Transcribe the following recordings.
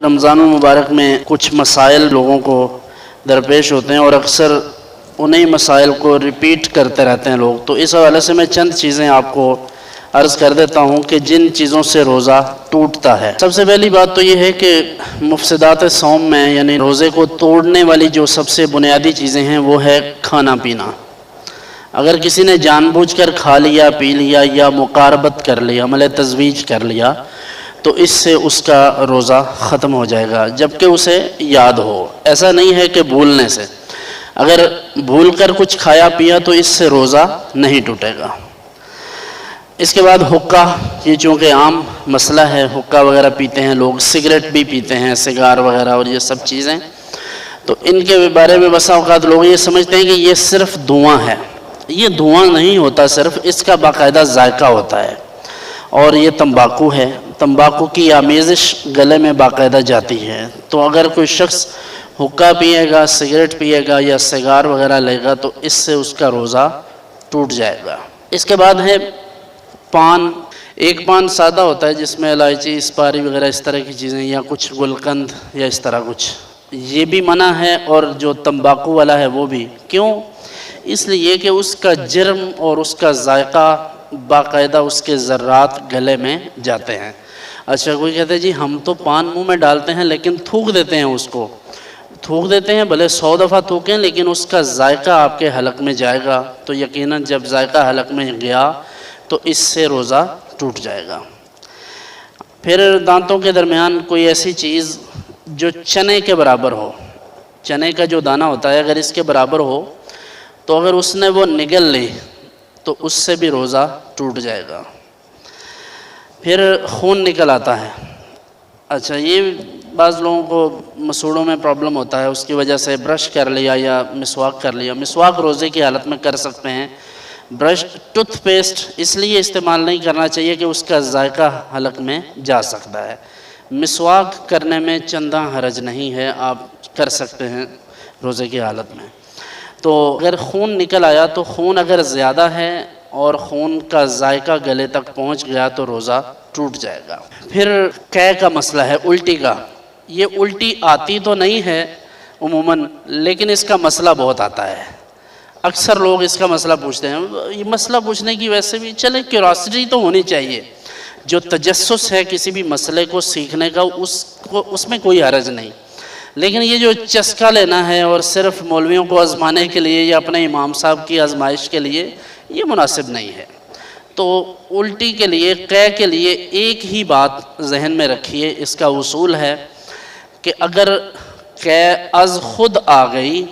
رمضان المبارک میں کچھ مسائل لوگوں کو درپیش ہوتے ہیں اور اکثر انہیں مسائل کو ریپیٹ کرتے رہتے ہیں لوگ. تو اس حوالے سے میں چند چیزیں آپ کو عرض کر دیتا ہوں کہ جن چیزوں سے روزہ ٹوٹتا ہے. سب سے پہلی بات تو یہ ہے کہ مفسدات صوم میں یعنی روزے کو توڑنے والی جو سب سے بنیادی چیزیں ہیں وہ ہے کھانا پینا. اگر کسی نے جان بوجھ کر کھا لیا پی لیا یا مقاربت کر لیا عمل تزویج کر لیا تو اس سے اس کا روزہ ختم ہو جائے گا جبکہ اسے یاد ہو. ایسا نہیں ہے کہ بھولنے سے. اگر بھول کر کچھ کھایا پیا تو اس سے روزہ نہیں ٹوٹے گا. اس کے بعد حقہ، یہ چونکہ عام مسئلہ ہے، حقہ وغیرہ پیتے ہیں لوگ، سگریٹ بھی پیتے ہیں، سگار وغیرہ اور یہ سب چیزیں. تو ان کے بارے میں بسا اوقات لوگ یہ سمجھتے ہیں کہ یہ صرف دھواں ہے. یہ دھواں نہیں ہوتا، صرف اس کا باقاعدہ ذائقہ ہوتا ہے. اور یہ تمباکو ہے، تمباکو کی آمیزش گلے میں باقاعدہ جاتی ہے. تو اگر کوئی شخص حقہ پیے گا، سگریٹ پیے گا یا سگار وغیرہ لے گا تو اس سے اس کا روزہ ٹوٹ جائے گا. اس کے بعد ہے پان. ایک پان سادہ ہوتا ہے جس میں الائچی، اسپاری وغیرہ اس طرح کی چیزیں یا کچھ گلقند یا اس طرح کچھ، یہ بھی منع ہے. اور جو تمباکو والا ہے وہ بھی. کیوں؟ اس لیے کہ اس کا جرم اور اس کا ذائقہ باقاعدہ اس کے ذرات گلے میں جاتے ہیں. اچھا کوئی کہتے ہیں جی ہم تو پان منہ میں ڈالتے ہیں لیکن تھوک دیتے ہیں، اس کو تھوک دیتے ہیں، بھلے 100 دفعہ تھوکیں لیکن اس کا ذائقہ آپ کے حلق میں جائے گا. تو یقیناً جب ذائقہ حلق میں گیا تو اس سے روزہ ٹوٹ جائے گا. پھر دانتوں کے درمیان کوئی ایسی چیز جو چنے کے برابر ہو، چنے کا جو دانہ ہوتا ہے اگر اس کے برابر ہو تو اگر اس نے وہ نگل لی تو اس سے بھی روزہ ٹوٹ جائے گا. پھر خون نکل آتا ہے. اچھا یہ بعض لوگوں کو مسوڑوں میں پرابلم ہوتا ہے، اس کی وجہ سے برش کر لیا یا مسواک کر لیا. مسواک روزے کی حالت میں کر سکتے ہیں. برش، ٹوتھ پیسٹ اس لیے استعمال نہیں کرنا چاہیے کہ اس کا ذائقہ حلق میں جا سکتا ہے. مسواک کرنے میں چندہ حرج نہیں ہے، آپ کر سکتے ہیں روزے کی حالت میں. تو اگر خون نکل آیا تو خون اگر زیادہ ہے اور خون کا ذائقہ گلے تک پہنچ گیا تو روزہ ٹوٹ جائے گا. پھر قے کا مسئلہ ہے، الٹی کا. یہ الٹی آتی تو نہیں ہے عموماً لیکن اس کا مسئلہ بہت آتا ہے. اکثر لوگ اس کا مسئلہ پوچھتے ہیں. یہ مسئلہ پوچھنے کی ویسے بھی چلے کیوریاسٹی تو ہونی چاہیے. جو تجسس ہے کسی بھی مسئلے کو سیکھنے کا اس میں کوئی حرج نہیں. لیکن یہ جو چسکا لینا ہے اور صرف مولویوں کو آزمانے کے لیے یا اپنے امام صاحب کی آزمائش کے لیے، یہ مناسب نہیں ہے. تو الٹی کے لیے، قے کے لیے ایک ہی بات ذہن میں رکھیے. اس کا اصول ہے کہ اگر قے از خود آ گئی،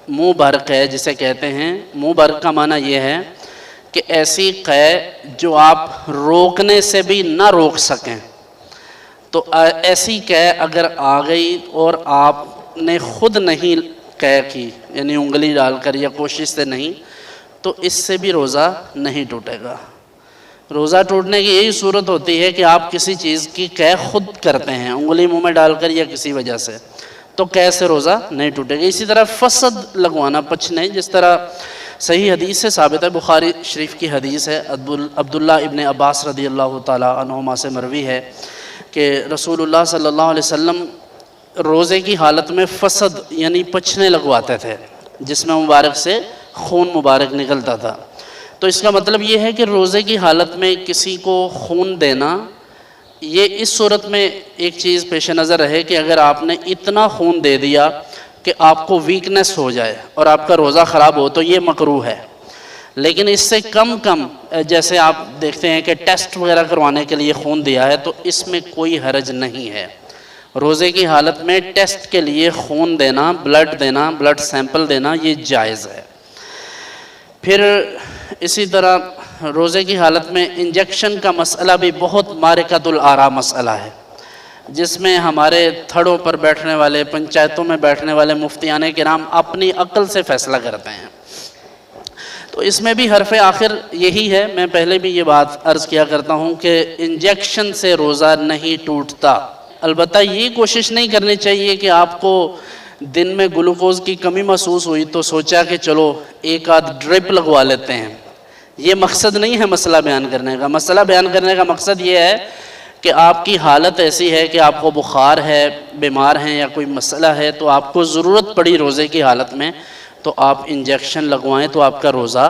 منہ بھر قے جسے کہتے ہیں، منہ بھر کا معنی یہ ہے کہ ایسی قے جو آپ روکنے سے بھی نہ روک سکیں. تو ایسی قے اگر آ گئی اور آپ نے خود نہیں قے کی یعنی انگلی ڈال کر یا کوشش سے نہیں، تو اس سے بھی روزہ نہیں ٹوٹے گا. روزہ ٹوٹنے کی یہی صورت ہوتی ہے کہ آپ کسی چیز کی قے خود کرتے ہیں، انگلی منہ میں ڈال کر یا کسی وجہ سے، تو قے سے روزہ نہیں ٹوٹے گا. اسی طرح فسد لگوانا، پچنے، جس طرح صحیح حدیث سے ثابت ہے، بخاری شریف کی حدیث ہے، عبداللہ ابن عباس رضی اللہ تعالیٰ عنہما سے مروی ہے کہ رسول اللہ صلی اللہ علیہ وسلم روزے کی حالت میں فسد یعنی پچھنے لگواتے تھے جس میں مبارک سے خون مبارک نکلتا تھا. تو اس کا مطلب یہ ہے کہ روزے کی حالت میں کسی کو خون دینا، یہ اس صورت میں ایک چیز پیش نظر رہے کہ اگر آپ نے اتنا خون دے دیا کہ آپ کو ویکنس ہو جائے اور آپ کا روزہ خراب ہو تو یہ مکروہ ہے. لیکن اس سے کم جیسے آپ دیکھتے ہیں کہ ٹیسٹ وغیرہ کروانے کے لیے خون دیا ہے تو اس میں کوئی حرج نہیں ہے. روزے کی حالت میں ٹیسٹ کے لیے خون دینا، بلڈ سیمپل دینا یہ جائز ہے. پھر اسی طرح روزے کی حالت میں انجیکشن کا مسئلہ بھی بہت مارکۃ الآراء مسئلہ ہے، جس میں ہمارے تھڑوں پر بیٹھنے والے، پنچایتوں میں بیٹھنے والے مفتیان کرام اپنی عقل سے فیصلہ کرتے ہیں. تو اس میں بھی حرف آخر یہی ہے. میں پہلے بھی یہ بات عرض کیا کرتا ہوں کہ انجیکشن سے روزہ نہیں ٹوٹتا. البتہ یہ کوشش نہیں کرنی چاہیے کہ آپ کو دن میں گلوکوز کی کمی محسوس ہوئی تو سوچا کہ چلو ایک آدھ ڈرپ لگوا لیتے ہیں. یہ مقصد نہیں ہے مسئلہ بیان کرنے کا. مسئلہ بیان کرنے کا مقصد یہ ہے کہ آپ کی حالت ایسی ہے کہ آپ کو بخار ہے، بیمار ہیں یا کوئی مسئلہ ہے، تو آپ کو ضرورت پڑی روزے کی حالت میں تو آپ انجیکشن لگوائیں تو آپ کا روزہ